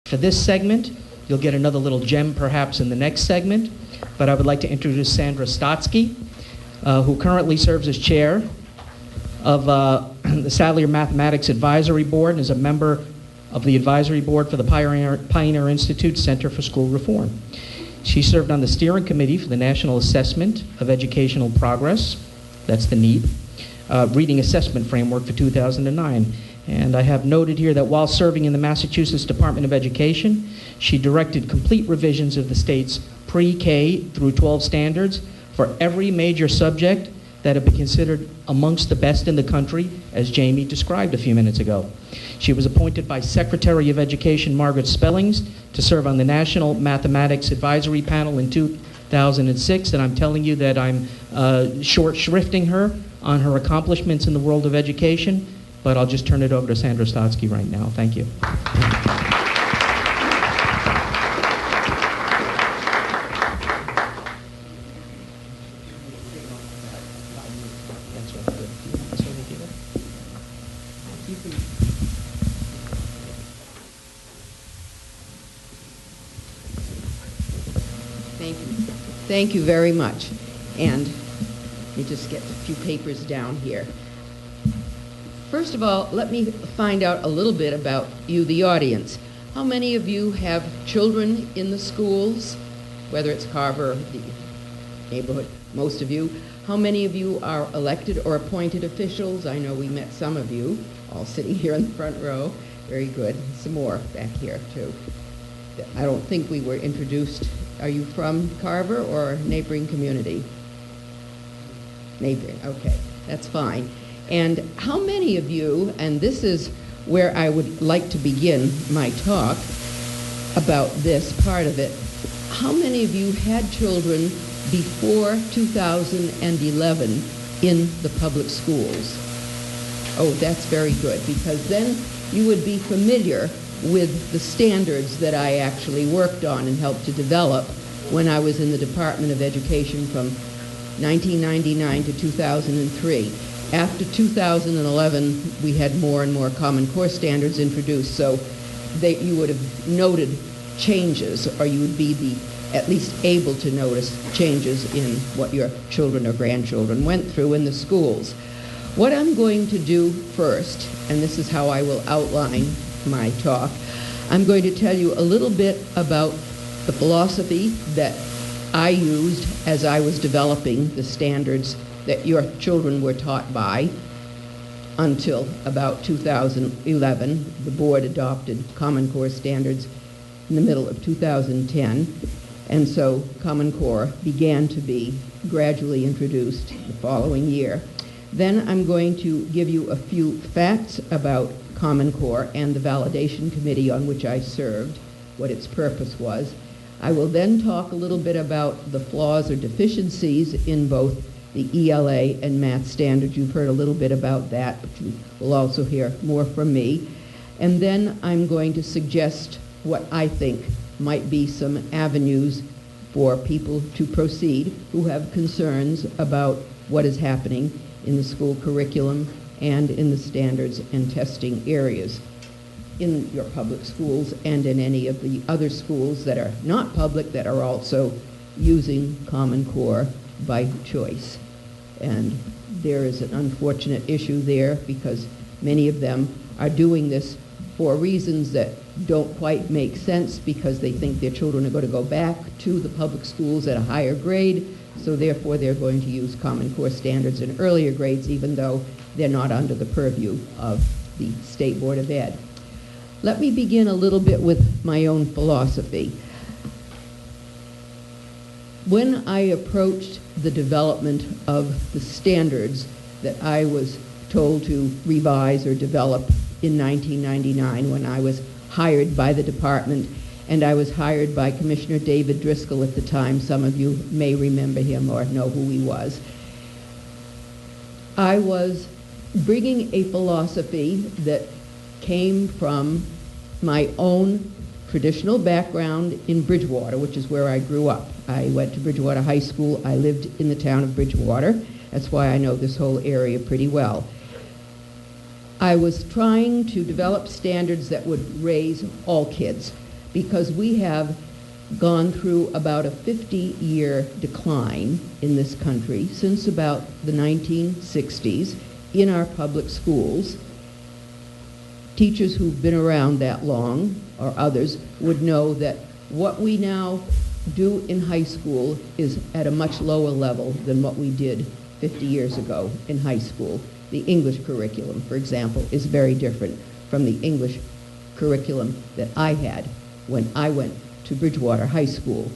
For this segment, you'll get another little gem perhaps in the next segment, but I would like to introduce Sandra Stotsky, who currently serves as chair of the ELA and Mathematics Advisory Board and is a member of the advisory board for the Pioneer Institute Center for School Reform. She served on the steering committee for the National Assessment of Educational Progress, that's the NEEP, Reading Assessment Framework for 2009. And I have noted here that while serving in the Massachusetts Department of Education, she directed complete revisions of the state's pre-K through 12 standards for every major subject that have been considered amongst the best in the country, as Jamie described a few minutes ago. She was appointed by Secretary of Education Margaret Spellings to serve on the National Mathematics Advisory Panel in 2006, and I'm telling you that I'm short shrifting her on her accomplishments in the world of education, but I'll just turn it over to Sandra Stotsky right now. Thank you. Thank you very much. And let me just get a few papers down here. First of all, let me find out a little bit about you, the audience. How many of you have children in the schools, whether it's Carver or the neighborhood? Most of you. How many of you are elected or appointed officials? I know we met some of you, all sitting here in the front row. Very good. Some more back here, too. I don't think we were introduced. Are you from Carver or a neighboring community? Neighboring, okay, that's fine. And how many of you, and this is where I would like to begin my talk about this part of it, how many of you had children before 2011 in the public schools? Oh, that's very good, because then you would be familiar with the standards that I actually worked on and helped to develop when I was in the Department of Education from 1999 to 2003. After 2011, we had more and more Common Core standards introduced, so you would have noted changes, or you would be at least able to notice changes in what your children or grandchildren went through in the schools. What I'm going to do first, and this is how I will outline my talk, I'm going to tell you a little bit about the philosophy that I used as I was developing the standards that your children were taught by until about 2011. The board adopted Common Core standards in the middle of 2010, and so Common Core began to be gradually introduced the following year. Then I'm going to give you a few facts about Common Core and the validation committee on which I served, what its purpose was. I will then talk a little bit about the flaws or deficiencies in both the ELA and math standards. You've heard a little bit about that, but you will also hear more from me. And then I'm going to suggest what I think might be some avenues for people to proceed who have concerns about what is happening in the school curriculum and in the standards and testing areas in your public schools and in any of the other schools that are not public that are also using Common Core by choice. And there is an unfortunate issue there because many of them are doing this for reasons that don't quite make sense because they think their children are going to go back to the public schools at a higher grade, so therefore they're going to use Common Core standards in earlier grades even though they're not under the purview of the State Board of Ed. Let me begin a little bit with my own philosophy. When I approached the development of the standards that I was told to revise or develop in 1999 when I was hired by the department, and I was hired by Commissioner David Driscoll at the time. Some of you may remember him or know who he was. I was bringing a philosophy that came from my own traditional background in Bridgewater, which is where I grew up. I went to Bridgewater High School. I lived in the town of Bridgewater. That's why I know this whole area pretty well. I was trying to develop standards that would raise all kids. because we have gone through about a 50-year decline in this country since about the 1960s in our public schools. Teachers who've been around that long, or others, would know that what we now do in high school is at a much lower level than what we did 50 years ago in high school. The English curriculum, for example, is very different from the English curriculum that I had when I went to Bridgewater High School.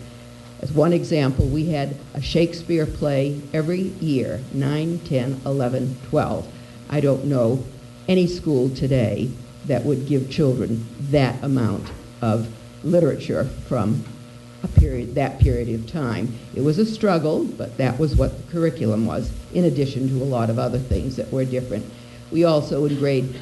As one example, we had a Shakespeare play every year, 9, 10, 11, 12. I don't know any school today that would give children that amount of literature from that period of time. It was a struggle, but that was what the curriculum was, in addition to a lot of other things that were different. We also, in grade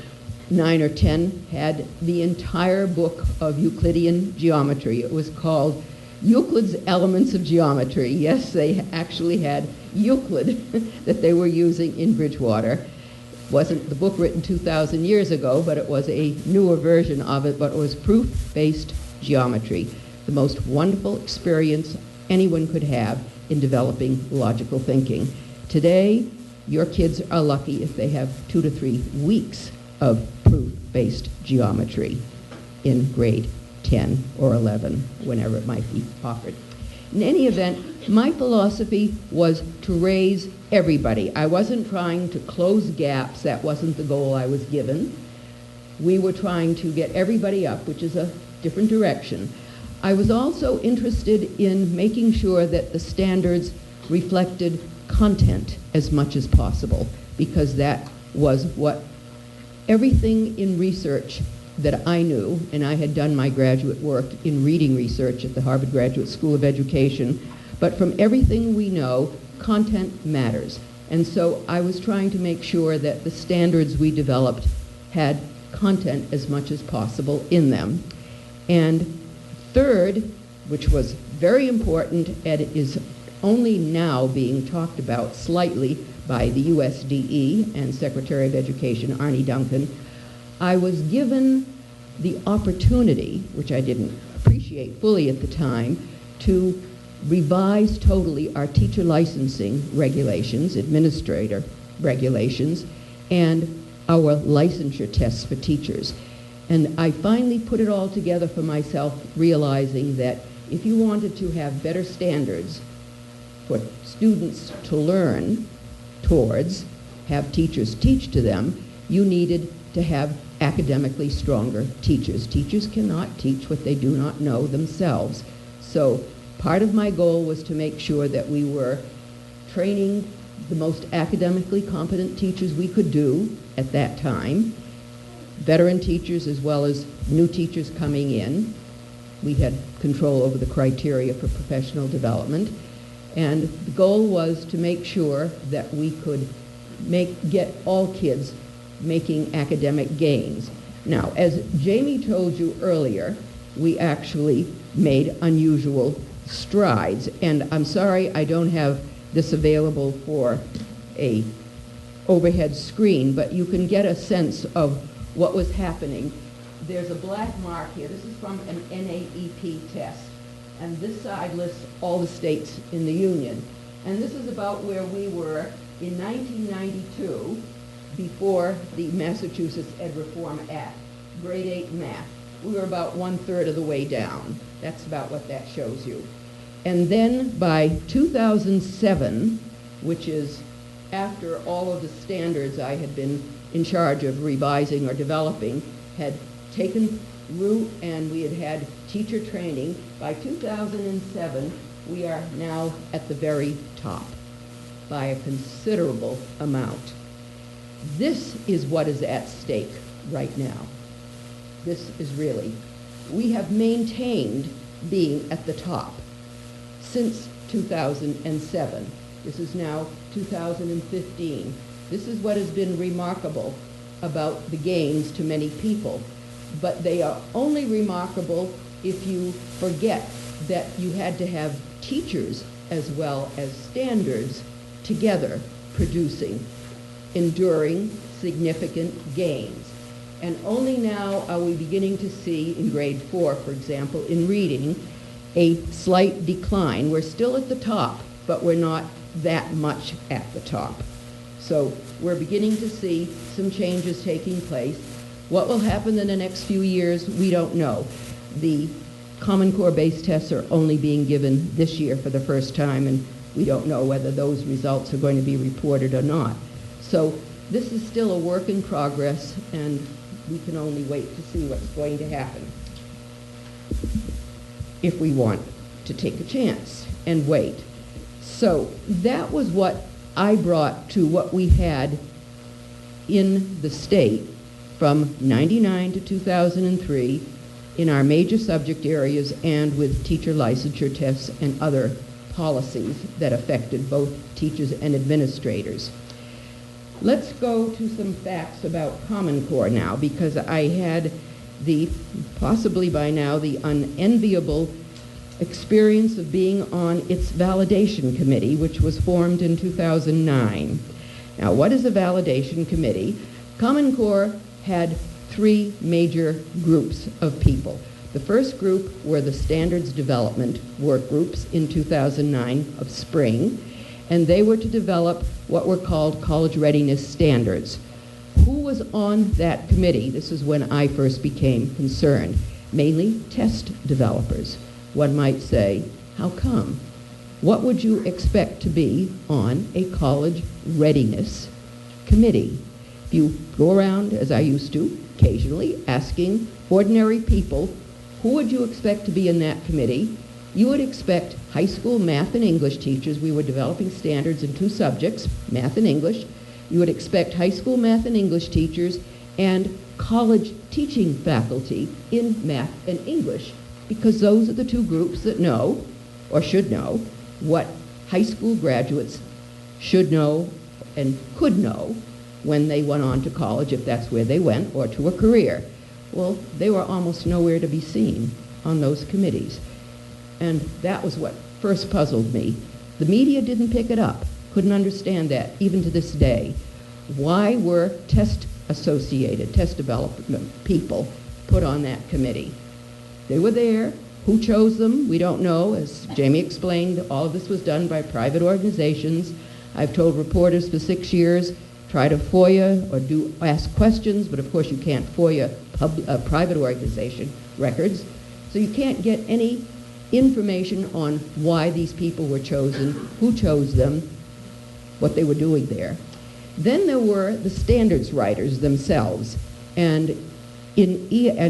9 or 10, had the entire book of Euclidean geometry. It was called Euclid's Elements of Geometry. Yes, they actually had Euclid that they were using in Bridgewater. Wasn't the book written 2,000 years ago, but it was a newer version of it, but it was proof-based geometry, the most wonderful experience anyone could have in developing logical thinking. Today, your kids are lucky if they have 2 to 3 weeks of proof-based geometry in grade 10 or 11, whenever it might be offered. In any event, my philosophy was to raise everybody. I wasn't trying to close gaps. That wasn't the goal I was given. We were trying to get everybody up, which is a different direction. I was also interested in making sure that the standards reflected content as much as possible, because that was what everything in research that I knew, and I had done my graduate work in reading research at the Harvard Graduate School of Education, but from everything we know, content matters. And so I was trying to make sure that the standards we developed had content as much as possible in them. And third, which was very important, and it is only now being talked about slightly by the USDE and Secretary of Education, Arne Duncan, I was given the opportunity, which I didn't appreciate fully at the time, to revise totally our teacher licensing regulations, administrator regulations, and our licensure tests for teachers. And I finally put it all together for myself, realizing that if you wanted to have better standards for students to learn towards, have teachers teach to them, you needed to have academically stronger teachers. Teachers cannot teach what they do not know themselves. So part of my goal was to make sure that we were training the most academically competent teachers we could do at that time, veteran teachers as well as new teachers coming in. We had control over the criteria for professional development. And the goal was to make sure that we could get all kids making academic gains. Now, as Jamie told you earlier, we actually made unusual strides. And I'm sorry I don't have this available for a overhead screen, but you can get a sense of what was happening. There's a black mark here. This is from an NAEP test. And this side lists all the states in the Union. And this is about where we were in 1992 before the Massachusetts Ed Reform Act, grade 8 math. We were about 1/3 of the way down. That's about what that shows you. And then by 2007, which is after all of the standards I had been in charge of revising or developing had taken root and we had had teacher training, by 2007, we are now at the very top by a considerable amount. This is what is at stake right now. This is really, we have maintained being at the top since 2007. This is now 2015. This is what has been remarkable about the gains to many people. But they are only remarkable if you forget that you had to have teachers as well as standards together producing enduring significant gains. And only now are we beginning to see, in grade 4, for example, in reading, a slight decline. We're still at the top, but we're not that much at the top. So we're beginning to see some changes taking place. What will happen in the next few years, we don't know. The Common Core-based tests are only being given this year for the first time, and we don't know whether those results are going to be reported or not. So this is still a work in progress, and we can only wait to see what's going to happen if we want to take a chance and wait. So that was what I brought to what we had in the state from 99 to 2003 in our major subject areas and with teacher licensure tests and other policies that affected both teachers and administrators. Let's go to some facts about Common Core now, because I had the, possibly by now, the unenviable experience of being on its validation committee, which was formed in 2009. Now, what is a validation committee? Common Core had 3 major groups of people. The first group were the standards development work groups in 2009 of spring, and they were to develop what were called college readiness standards. Who was on that committee? This is when I first became concerned. Mainly test developers. One might say, how come? What would you expect to be on a college readiness committee? If you go around, as I used to, occasionally, asking ordinary people, who would you expect to be in that committee? You would expect high school math and English teachers. We were developing standards in 2 subjects, math and English. You would expect high school math and English teachers and college teaching faculty in math and English, because those are the 2 groups that know, or should know, what high school graduates should know and could know when they went on to college, if that's where they went, or to a career. Well, they were almost nowhere to be seen on those committees. And that was what first puzzled me. The media didn't pick it up, couldn't understand that, even to this day. Why were test development people put on that committee? They were there. Who chose them? We don't know. As Jamie explained, all of this was done by private organizations. I've told reporters for 6 years, try to FOIA or ask questions, but of course you can't FOIA private organization records. So you can't get any information on why these people were chosen, who chose them, what they were doing there. Then there were the standards writers themselves, and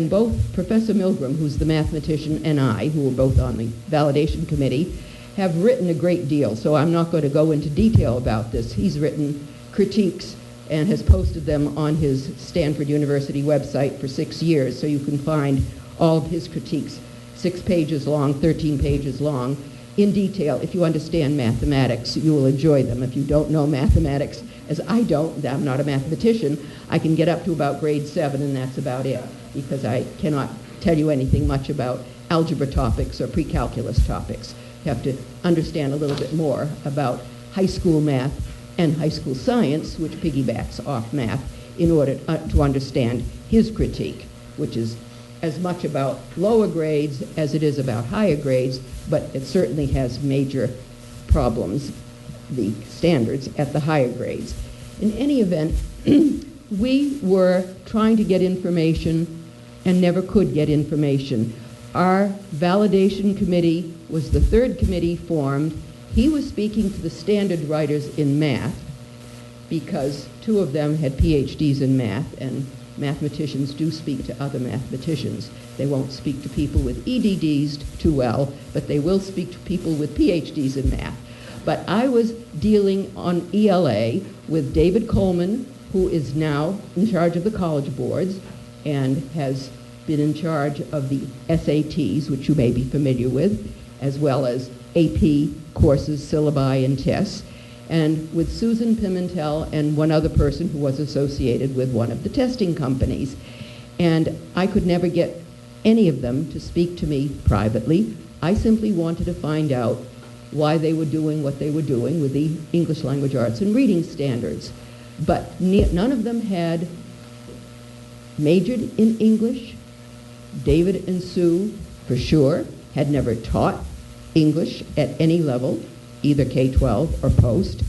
both Professor Milgram, who's the mathematician, and I, who were both on the validation committee, have written a great deal, so I'm not going to go into detail about this. He's written critiques and has posted them on his Stanford University website for 6 years, so you can find all of his critiques, 6 pages long, 13 pages long, in detail. If you understand mathematics, you will enjoy them. If you don't know mathematics, as I don't, I'm not a mathematician, I can get up to about grade 7 and that's about it, because I cannot tell you anything much about algebra topics or pre-calculus topics. You have to understand a little bit more about high school math and high school science, which piggybacks off math, in order to understand his critique, which is as much about lower grades as it is about higher grades, but it certainly has major problems, the standards at the higher grades. In any event, we were trying to get information and never could get information. Our validation committee was the 3rd committee formed. He was speaking to the standard writers in math, because 2 of them had PhDs in math, and mathematicians do speak to other mathematicians. They won't speak to people with EDDs too well, but they will speak to people with PhDs in math. But I was dealing on ELA with David Coleman, who is now in charge of the college boards and has been in charge of the SATs, which you may be familiar with, as well as AP courses, syllabi, and tests, and with Susan Pimentel and one other person who was associated with one of the testing companies. And I could never get any of them to speak to me privately. I simply wanted to find out why they were doing what they were doing with the English language arts and reading standards. But none of them had majored in English. David and Sue, for sure, had never taught English at any level, either K-12 or post.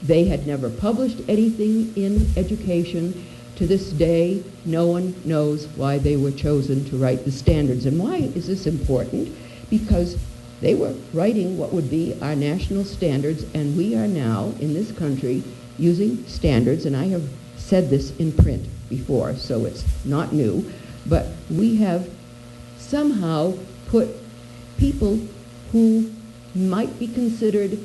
They had never published anything in education. To this day, no one knows why they were chosen to write the standards. And why is this important? Because they were writing what would be our national standards, and we are now, in this country, using standards, and I have said this in print before, so it's not new, but we have somehow put people who might be considered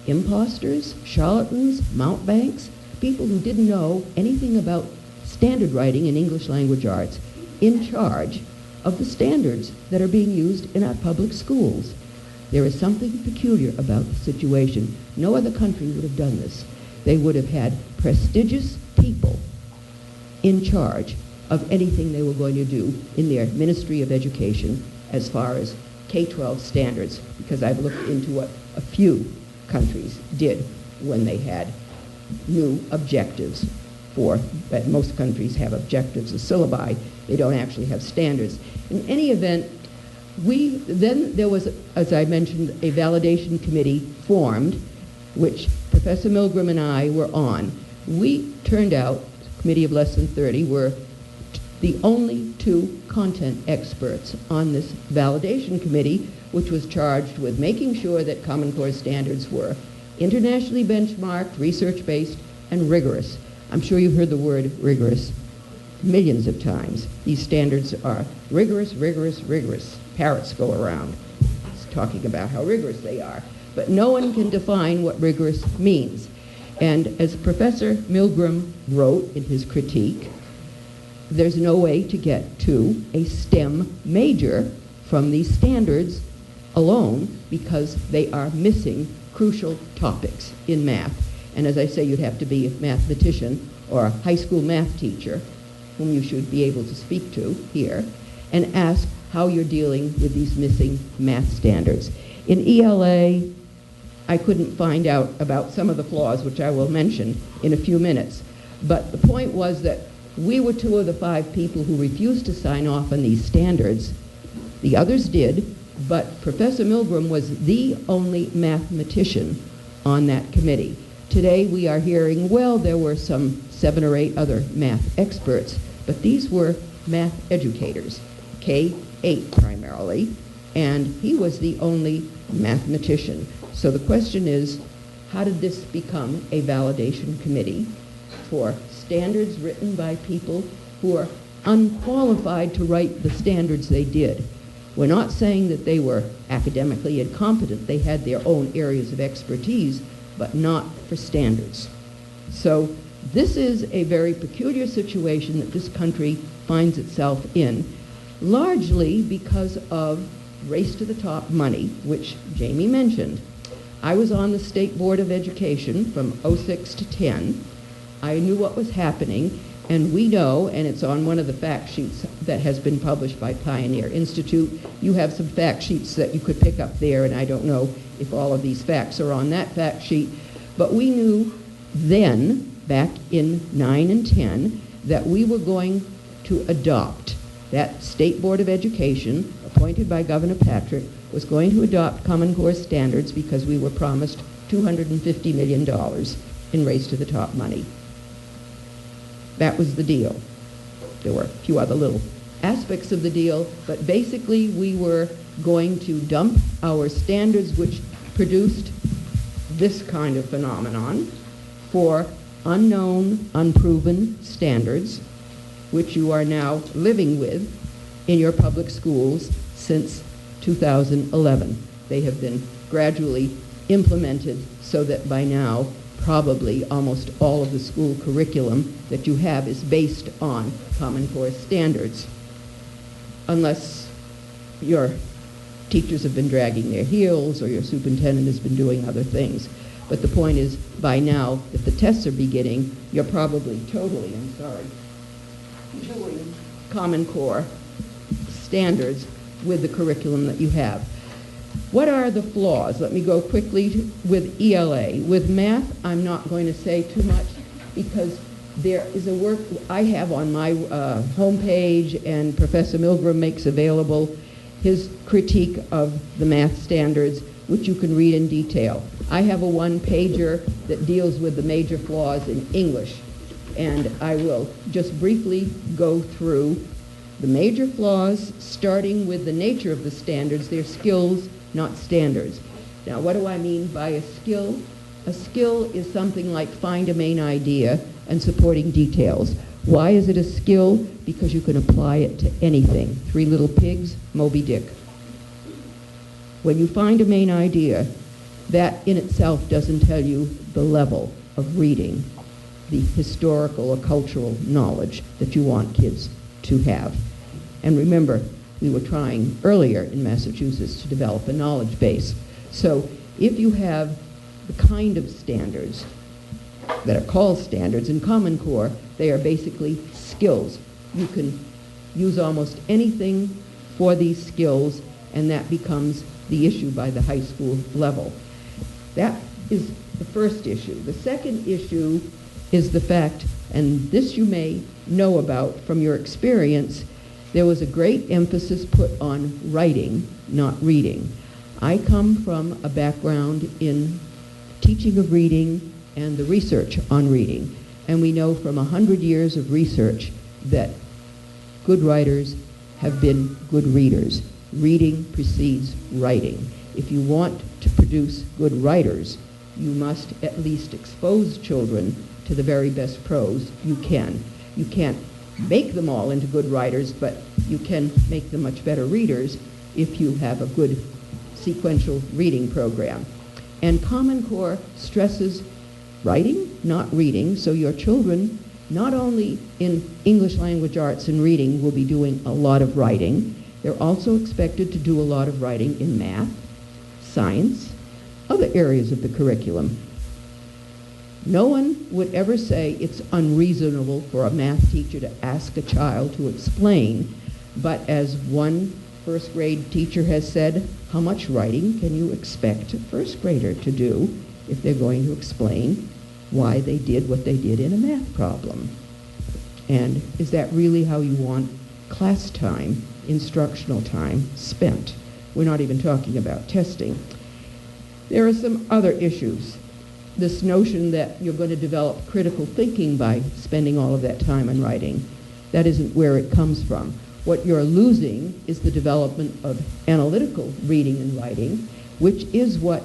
impostors, charlatans, Mountebanks, people who didn't know anything about standard writing in English language arts, in charge of the standards that are being used in our public schools. There is something peculiar about the situation. No other country would have done this. They would have had prestigious people in charge of anything they were going to do in their Ministry of Education as far as K-12 standards, because I've looked into what a few countries did when they had new objectives but most countries have objectives, the syllabi. They don't actually have standards. In any event, then there was, as I mentioned, a validation committee formed, which Professor Milgram and I were on. We turned out, a committee of less than 30, were the only two content experts on this validation committee, which was charged with making sure that Common Core standards were internationally benchmarked, research-based, and rigorous. I'm sure you've heard the word rigorous millions of times. These standards are rigorous, rigorous, rigorous. Parrots go around talking about how rigorous they are. But no one can define what rigorous means. And as Professor Milgram wrote in his critique, there's no way to get to a STEM major from these standards alone because they are missing crucial topics in math. And as I say, you'd have to be a mathematician or a high school math teacher, whom you should be able to speak to here, and ask how you're dealing with these missing math standards. In ELA, I couldn't find out about some of the flaws, which I will mention in a few minutes. But the point was that we were two of the 5 people who refused to sign off on these standards. The others did, but Professor Milgram was the only mathematician on that committee. Today we are hearing, well, there were some 7 or 8 other math experts, but these were math educators, K-8 primarily, and he was the only mathematician. So the question is, how did this become a validation committee for standards written by people who are unqualified to write the standards they did? We're not saying that they were academically incompetent. They had their own areas of expertise, but not for standards. So this is a very peculiar situation that this country finds itself in, largely because of race to the top money, which Jamie mentioned. I was on the State Board of Education from 06 to 10. I knew what was happening, and we know, and it's on one of the fact sheets that has been published by Pioneer Institute. You have some fact sheets that you could pick up there, and I don't know if all of these facts are on that fact sheet. But we knew then, back in 9 and 10, that we were going to adopt that State Board of Education, appointed by Governor Patrick, was going to adopt Common Core standards because we were promised $250 million in Race to the Top money. That was the deal. There were a few other little aspects of the deal, but basically we were going to dump our standards, which produced this kind of phenomenon, for unknown, unproven standards, which you are now living with in your public schools since 2011. They have been gradually implemented so that by now probably almost all of the school curriculum that you have is based on Common Core standards, unless your teachers have been dragging their heels or your superintendent has been doing other things. But the point is, by now that the tests are beginning, you're probably totally, doing Common Core standards with the curriculum that you have. What are the flaws? Let me go quickly with ELA. With math, I'm not going to say too much because There is a work I have on my homepage, and Professor Milgram makes available his critique of the math standards, which you can read in detail. I have a one-pager that deals with the major flaws in English, and I will just briefly go through the major flaws, starting with the nature of the standards. They're skills, not standards. Now, what do I mean by a skill? A skill is something like find a main idea and supporting details. Why is it a skill? Because you can apply it to anything. Three Little Pigs, Moby Dick. When you find a main idea, that in itself doesn't tell you the level of reading, the historical or cultural knowledge that you want kids to have. And remember, we were trying earlier in Massachusetts to develop a knowledge base. So if you have the kind of standards that are called standards in Common Core, they are basically skills. You can use almost anything for these skills, and that becomes the issue by the high school level. That is the first issue. The second issue is the fact, and this you may know about from your experience, there was a great emphasis put on writing, not reading. I come from a background in teaching of reading and the research on reading, and we know from 100 years of research that good writers have been good readers. Reading precedes writing. If you want to produce good writers, you must at least expose children to the very best prose you can. You can't make them all into good writers, but you can make them much better readers if you have a good sequential reading program. And Common Core stresses writing, not reading, so your children, not only in English language arts and reading, will be doing a lot of writing, they're also expected to do a lot of writing in math, science, other areas of the curriculum. No one would ever say it's unreasonable for a math teacher to ask a child to explain, but as one first grade teacher has said, how much writing can you expect a first grader to do if they're going to explain why they did what they did in a math problem? And is that really how you want class time, instructional time, spent? We're not even talking about testing. There are some other issues. This notion that you're going to develop critical thinking by spending all of that time on writing, that isn't where it comes from. What you're losing is the development of analytical reading and writing, which is what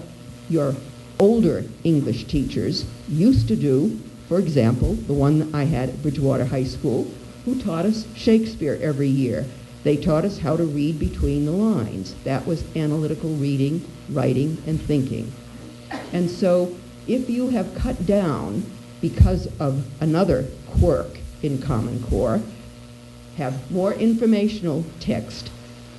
your older English teachers used to do. For example, the one I had at Bridgewater High School, who taught us Shakespeare every year. They taught us how to read between the lines. That was analytical reading, writing, and thinking. And so if you have cut down because of another quirk in Common Core, have more informational text,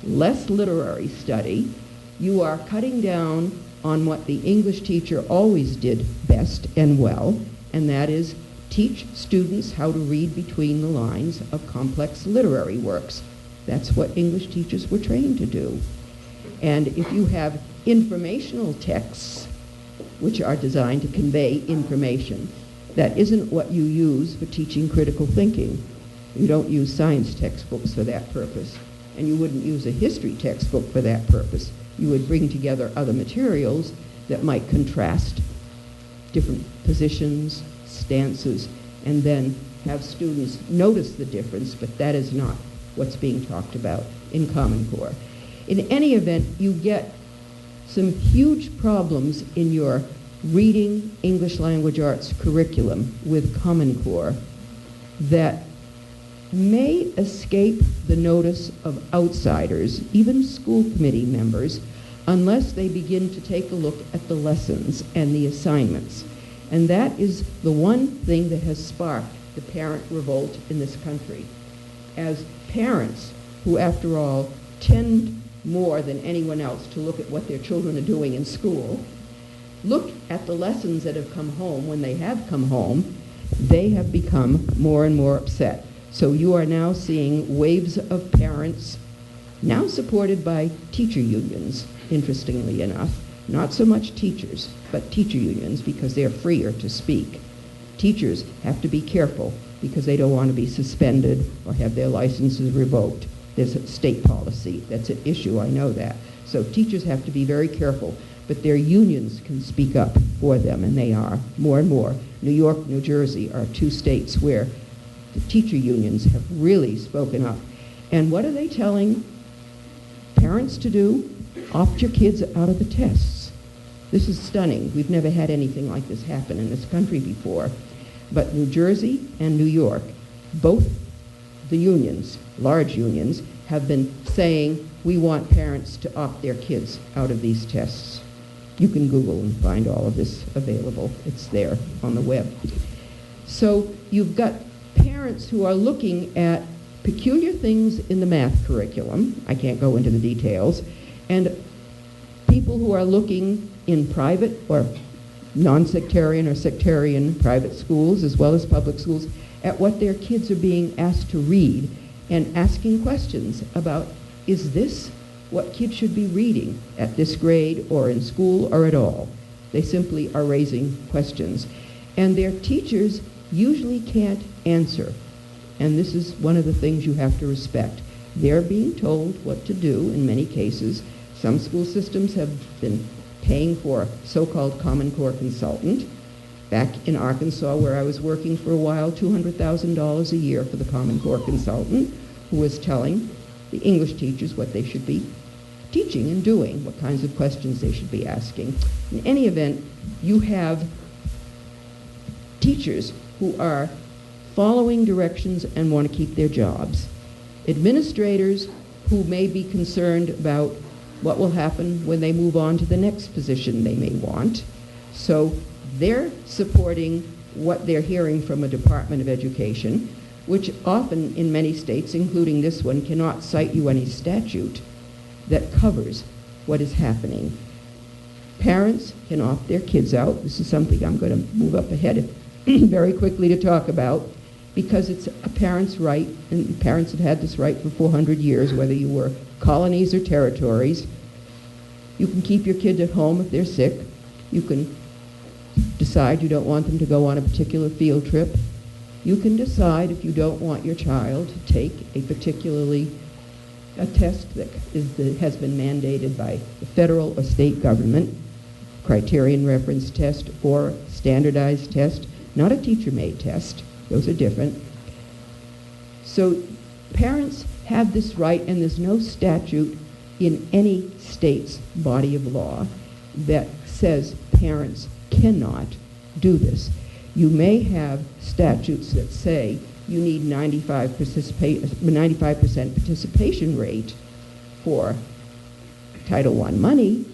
less literary study, you are cutting down on what the English teacher always did best and well, and that is teach students how to read between the lines of complex literary works. That's what English teachers were trained to do. And if you have informational texts, which are designed to convey information, that isn't what you use for teaching critical thinking. You don't use science textbooks for that purpose, and you wouldn't use a history textbook for that purpose. You would bring together other materials that might contrast different positions, stances, and then have students notice the difference, but that is not what's being talked about in Common Core. In any event, you get some huge problems in your reading English language arts curriculum with Common Core that may escape the notice of outsiders, even school committee members, unless they begin to take a look at the lessons and the assignments. And that is the one thing that has sparked the parent revolt in this country. As parents, who after all tend more than anyone else to look at what their children are doing in school, look at the lessons that have come home. When they have come home, they have become more and more upset. So you are now seeing waves of parents, now supported by teacher unions, interestingly enough, not so much teachers, but teacher unions, because they're freer to speak, Teachers have to be careful because they don't want to be suspended or have their licenses revoked. There's a state policy. That's an issue, I know that. So teachers have to be very careful, but their unions can speak up for them, and they are, more and more. New York, New Jersey are two states where the teacher unions have really spoken up. And what are they telling parents to do? Opt your kids out of the tests. This is stunning. We've never had anything like this happen in this country before. But New Jersey and New York, both the unions, large unions, have been saying we want parents to opt their kids out of these tests. You can Google and find all of this available. It's there on the web. So you've got parents who are looking at peculiar things in the math curriculum. I can't go into the details. And people who are looking in private or non-sectarian or sectarian private schools as well as public schools at what their kids are being asked to read and asking questions about, is this what kids should be reading at this grade or in school or at all? They simply are raising questions. And their teachers usually can't answer. And this is one of the things you have to respect. They're being told what to do in many cases. Some school systems have been paying for a so-called Common Core consultant. Back in Arkansas, where I was working for a while, $200,000 a year for the Common Core consultant, who was telling the English teachers what they should be teaching and doing, what kinds of questions they should be asking. In any event, you have teachers who are following directions and want to keep their jobs. Administrators who may be concerned about what will happen when they move on to the next position they may want. So they're supporting what they're hearing from a Department of Education, which often in many states, including this one, cannot cite you any statute that covers what is happening. Parents can opt their kids out. This is something I'm going to move up ahead very quickly to talk about, because it's a parent's right, and parents have had this right for 400 years, whether you were colonies or territories. You can keep your kids at home if they're sick. You can decide you don't want them to go on a particular field trip. You can decide if you don't want your child to take a test that has been mandated by the federal or state government, criterion reference test or standardized test, not a teacher-made test. Those are different. So parents have this right, and there's no statute in any state's body of law that says parents cannot do this. You may have statutes that say you need 95% participation rate for Title I money,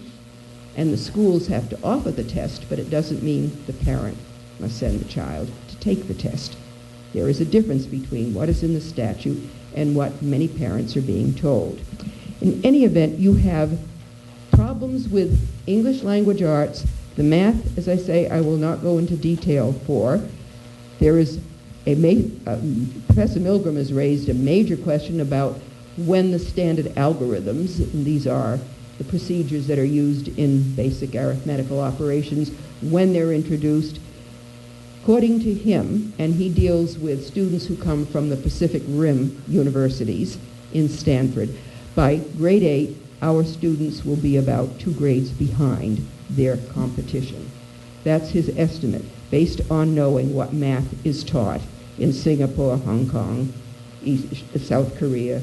and the schools have to offer the test, but it doesn't mean the parent must send the child to take the test. There is a difference between what is in the statute and what many parents are being told. In any event, you have problems with English language arts. The math, as I say, I will not go into detail for. There is Professor Milgram has raised a major question about when the standard algorithms, and these are the procedures that are used in basic arithmetical operations, when they're introduced. According to him, and he deals with students who come from the Pacific Rim universities in Stanford, by grade 8, our students will be about 2 grades behind their competition. That's his estimate, based on knowing what math is taught in Singapore, Hong Kong, South Korea,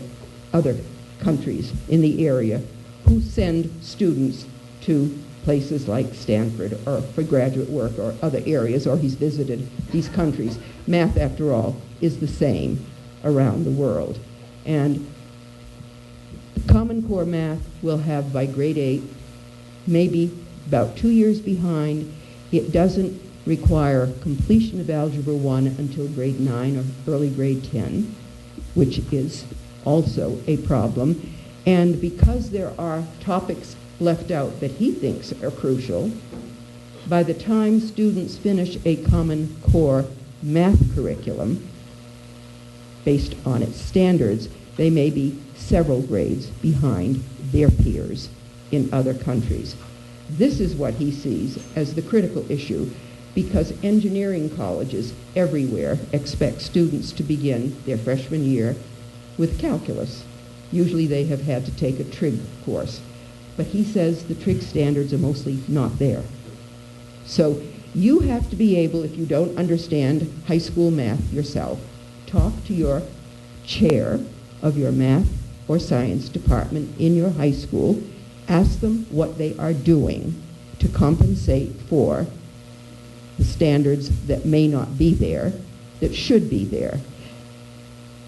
other countries in the area who send students to places like Stanford or for graduate work or other areas, or he's visited these countries. Math, after all, is the same around the world. And Common Core math will have, by grade 8, maybe about 2 years behind. It doesn't require completion of Algebra 1 until grade 9 or early grade 10, which is also a problem. And because there are topics left out that he thinks are crucial, by the time students finish a Common Core math curriculum, based on its standards, they may be several grades behind their peers in other countries. This is what he sees as the critical issue. because engineering colleges everywhere expect students to begin their freshman year with calculus. Usually they have had to take a trig course. But he says the trig standards are mostly not there. So you have to be able, if you don't understand high school math yourself, talk to your chair of your math or science department in your high school, ask them what they are doing to compensate for the standards that may not be there, that should be there.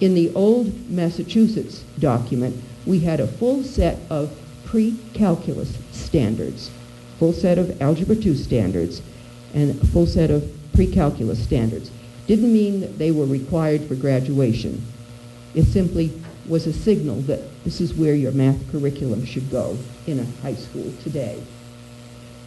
In the old Massachusetts document, we had a full set of pre-calculus standards, full set of Algebra 2 standards, and a full set of pre-calculus standards. Didn't mean that they were required for graduation. It simply was a signal that this is where your math curriculum should go in a high school today.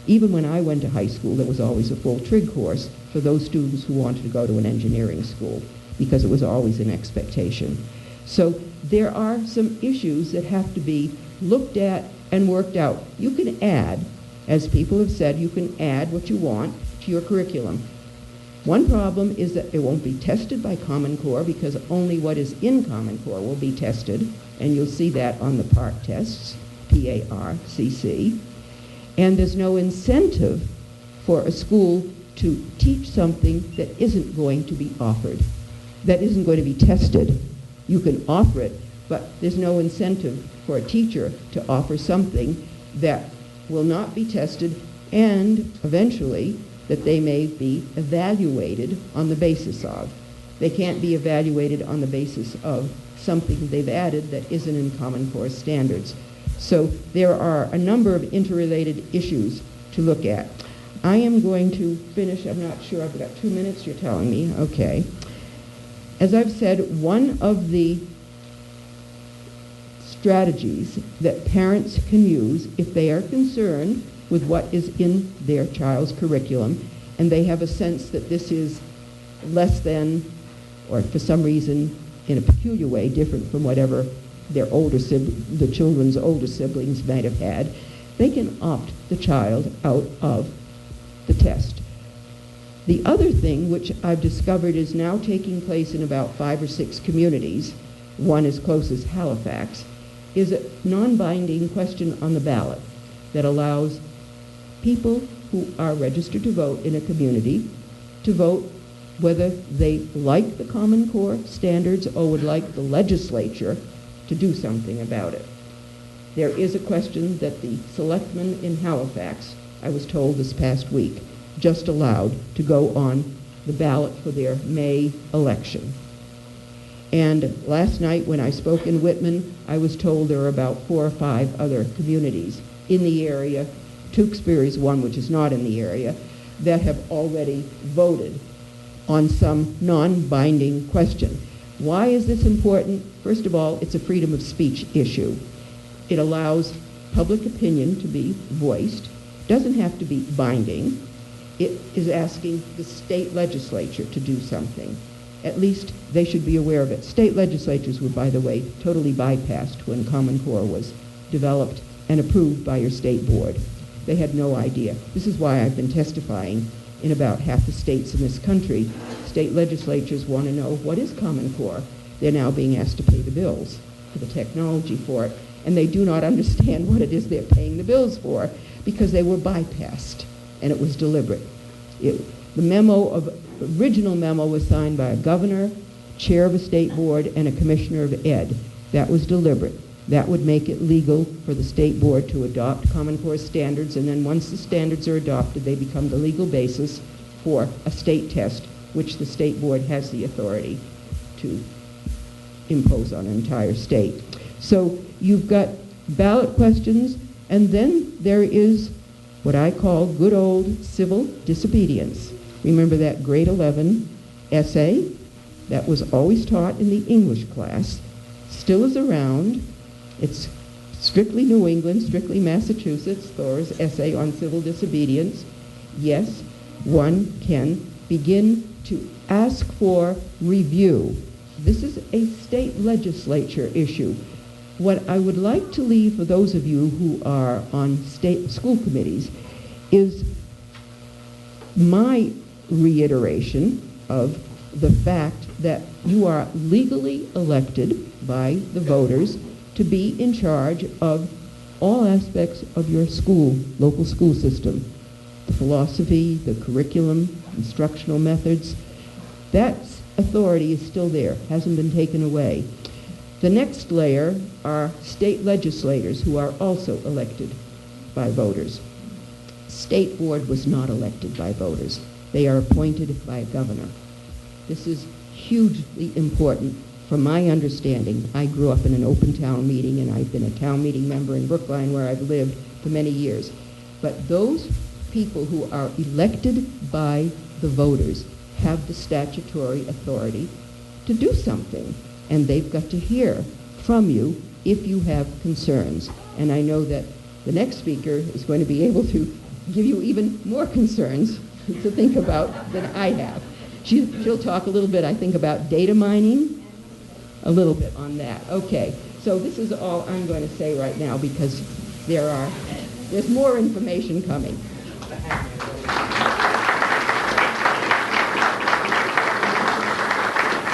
Even when I went to high school, there was always a full trig course for those students who wanted to go to an engineering school, because it was always an expectation. So there are some issues that have to be looked at and worked out. You can add, as people have said, you can add what you want to your curriculum. One problem is that it won't be tested by Common Core, because only what is in Common Core will be tested, and you'll see that on the PARCC tests, PARCC. And there's no incentive for a school to teach something that isn't going to be offered, that isn't going to be tested. You can offer it, but there's no incentive for a teacher to offer something that will not be tested, and eventually that they may be evaluated on the basis of. They can't be evaluated on the basis of something they've added that isn't in Common Core standards. So there are a number of interrelated issues to look at. I am going to finish, I'm not sure, I've got 2 minutes, you're telling me, okay. As I've said, one of the strategies that parents can use if they are concerned with what is in their child's curriculum, and they have a sense that this is less than, or for some reason, in a peculiar way, different from whatever their the children's older siblings might have had, they can opt the child out of the test. The other thing, which I've discovered is now taking place in about 5 or 6 communities, one as close as Halifax, is a non-binding question on the ballot that allows people who are registered to vote in a community to vote whether they like the Common Core standards or would like the legislature to do something about it. There is a question that the selectmen in Halifax, I was told this past week, just allowed to go on the ballot for their May election. And last night when I spoke in Whitman, I was told there are about 4 or 5 other communities in the area, Tewksbury is one which is not in the area, that have already voted on some non-binding question. Why is this important? First of all, it's a freedom of speech issue. It allows public opinion to be voiced. Doesn't have to be binding. It is asking the state legislature to do something. At least they should be aware of it. State legislatures were, by the way, totally bypassed when Common Core was developed and approved by your state board. They had no idea. This is why I've been testifying in about half the states in this country. State legislatures want to know what is Common Core. They're now being asked to pay the bills for the technology for it, and they do not understand what it is they're paying the bills for because they were bypassed, and it was deliberate. The original memo was signed by a governor, chair of a state board, and a commissioner of ed. That was deliberate. That would make it legal for the state board to adopt Common Core standards, and then once the standards are adopted, they become the legal basis for a state test, which the state board has the authority to impose on an entire state. So you've got ballot questions, and then there is what I call good old civil disobedience. Remember that grade 11 essay that was always taught in the English class, still is around. It's strictly New England, strictly Massachusetts, Thor's essay on civil disobedience. Yes, one can begin to ask for review. This is a state legislature issue. What I would like to leave for those of you who are on state school committees is my reiteration of the fact that you are legally elected by the voters to be in charge of all aspects of your school, local school system. The philosophy, the curriculum, instructional methods. That authority is still there, hasn't been taken away. The next layer are state legislators who are also elected by voters. State board was not elected by voters. They are appointed by a governor. This is hugely important from my understanding. I grew up in an open town meeting, and I've been a town meeting member in Brookline where I've lived for many years. But those people who are elected by the voters have the statutory authority to do something, and they've got to hear from you if you have concerns. And I know that the next speaker is going to be able to give you even more concerns to think about than I have. She'll talk a little bit, I think, about data mining, a little bit on that. Okay, so this is all I'm going to say right now because there's more information coming.